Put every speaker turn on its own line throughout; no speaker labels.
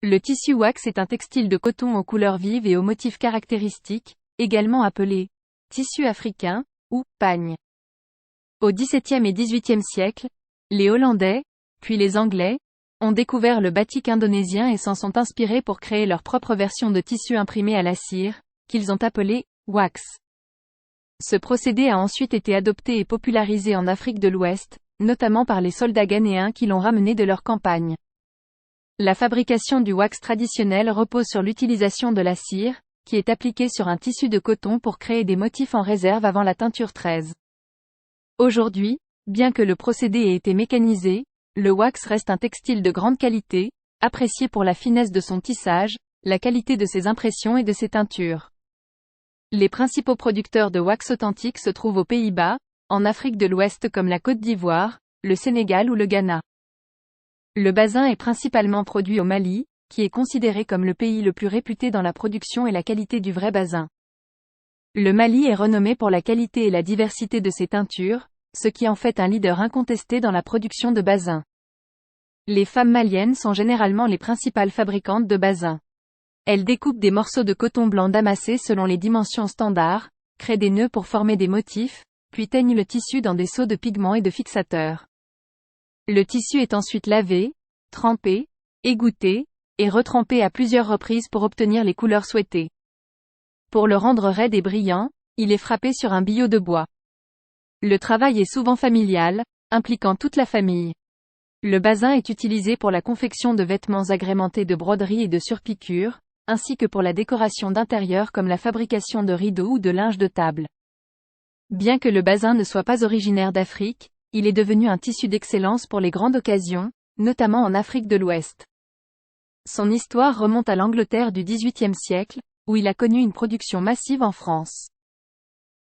Le tissu wax est un textile de coton aux couleurs vives et aux motifs caractéristiques, également appelé tissu africain ou pagne. Au XVIIe et XVIIIe siècle, les Hollandais, puis les Anglais, ont découvert le batik indonésien et s'en sont inspirés pour créer leur propre version de tissu imprimé à la cire, qu'ils ont appelé wax. Ce procédé a ensuite été adopté et popularisé en Afrique de l'Ouest, notamment par les soldats ghanéens qui l'ont ramené de leur campagne. La fabrication du wax traditionnel repose sur l'utilisation de la cire, qui est appliquée sur un tissu de coton pour créer des motifs en réserve avant la teinture 13. Aujourd'hui, bien que le procédé ait été mécanisé, le wax reste un textile de grande qualité, apprécié pour la finesse de son tissage, la qualité de ses impressions et de ses teintures. Les principaux producteurs de wax authentique se trouvent aux Pays-Bas, en Afrique de l'Ouest comme la Côte d'Ivoire, le Sénégal ou le Ghana. Le basin est principalement produit au Mali, qui est considéré comme le pays le plus réputé dans la production et la qualité du vrai basin. Le Mali est renommé pour la qualité et la diversité de ses teintures, ce qui en fait un leader incontesté dans la production de basin. Les femmes maliennes sont généralement les principales fabricantes de basin. Elles découpent des morceaux de coton blanc damassé selon les dimensions standards, créent des nœuds pour former des motifs, puis teignent le tissu dans des seaux de pigments et de fixateurs. Le tissu est ensuite lavé, trempé, égoutté, et retrempé à plusieurs reprises pour obtenir les couleurs souhaitées. Pour le rendre raide et brillant, il est frappé sur un billot de bois. Le travail est souvent familial, impliquant toute la famille. Le basin est utilisé pour la confection de vêtements agrémentés de broderies et de surpiqûres, ainsi que pour la décoration d'intérieur comme la fabrication de rideaux ou de linge de table. Bien que le basin ne soit pas originaire d'Afrique, il est devenu un tissu d'excellence pour les grandes occasions, notamment en Afrique de l'Ouest. Son histoire remonte à l'Angleterre du XVIIIe siècle, où il a connu une production massive en France.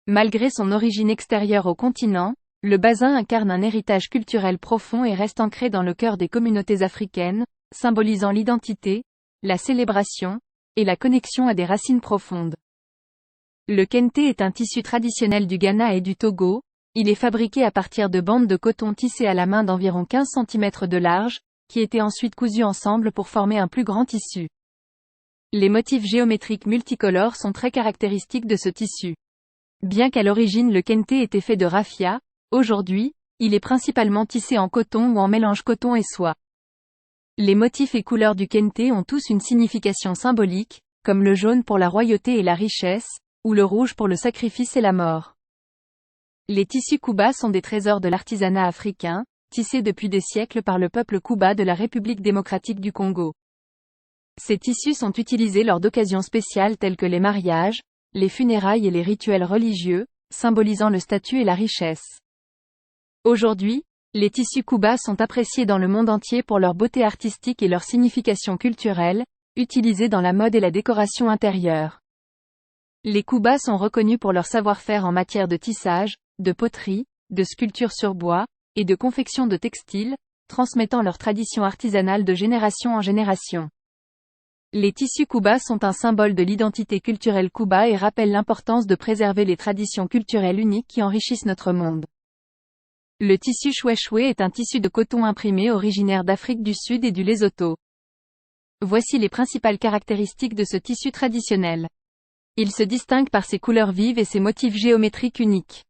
Malgré son origine extérieure au continent, le basin incarne un héritage culturel profond et reste ancré dans le cœur des communautés africaines, symbolisant l'identité, la célébration, et la connexion à des racines profondes. Le kente est un tissu traditionnel du Ghana et du Togo. Il est fabriqué à partir de bandes de coton tissées à la main d'environ 15 cm de large, qui étaient ensuite cousues ensemble pour former un plus grand tissu. Les motifs géométriques multicolores sont très caractéristiques de ce tissu. Bien qu'à l'origine le kente était fait de raffia, aujourd'hui, il est principalement tissé en coton ou en mélange coton et soie. Les motifs et couleurs du kente ont tous une signification symbolique, comme le jaune pour la royauté et la richesse, ou le rouge pour le sacrifice et la mort. Les tissus Kuba sont des trésors de l'artisanat africain, tissés depuis des siècles par le peuple Kuba de la République démocratique du Congo. Ces tissus sont utilisés lors d'occasions spéciales telles que les mariages, les funérailles et les rituels religieux, symbolisant le statut et la richesse. Aujourd'hui, les tissus Kuba sont appréciés dans le monde entier pour leur beauté artistique et leur signification culturelle, utilisés dans la mode et la décoration intérieure. Les Kuba sont reconnus pour leur savoir-faire en matière de tissage, de poterie, de sculpture sur bois, et de confection de textiles, transmettant leur tradition artisanale de génération en génération. Les tissus Kuba sont un symbole de l'identité culturelle Kuba et rappellent l'importance de préserver les traditions culturelles uniques qui enrichissent notre monde. Le tissu choué-choué est un tissu de coton imprimé originaire d'Afrique du Sud et du Lesotho. Voici les principales caractéristiques de ce tissu traditionnel. Il se distingue par ses couleurs vives et ses motifs géométriques uniques.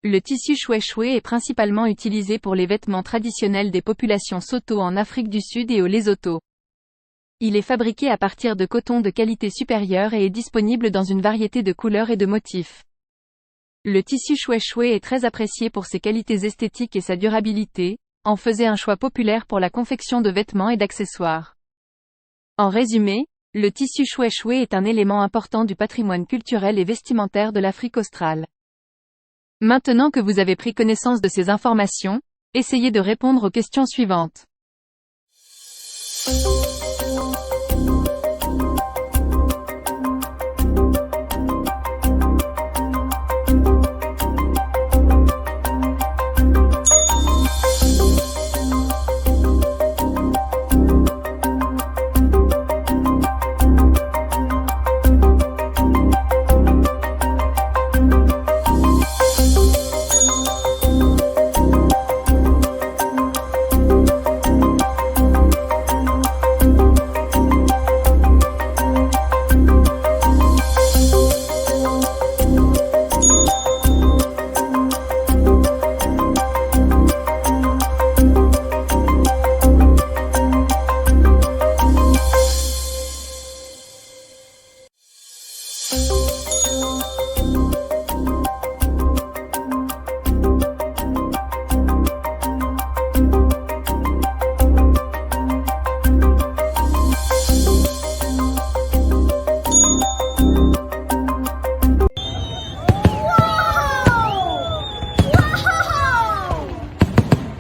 Le tissu choué-choué est principalement utilisé pour les vêtements traditionnels des populations Soto en Afrique du Sud et au Lesotho. Il est fabriqué à partir de coton de qualité supérieure et est disponible dans une variété de couleurs et de motifs. Le tissu choué-choué est très apprécié pour ses qualités esthétiques et sa durabilité, en faisait un choix populaire pour la confection de vêtements et d'accessoires. En résumé, le tissu choué-choué est un élément important du patrimoine culturel et vestimentaire de l'Afrique australe. Maintenant que vous avez pris connaissance de ces informations, essayez de répondre aux questions suivantes.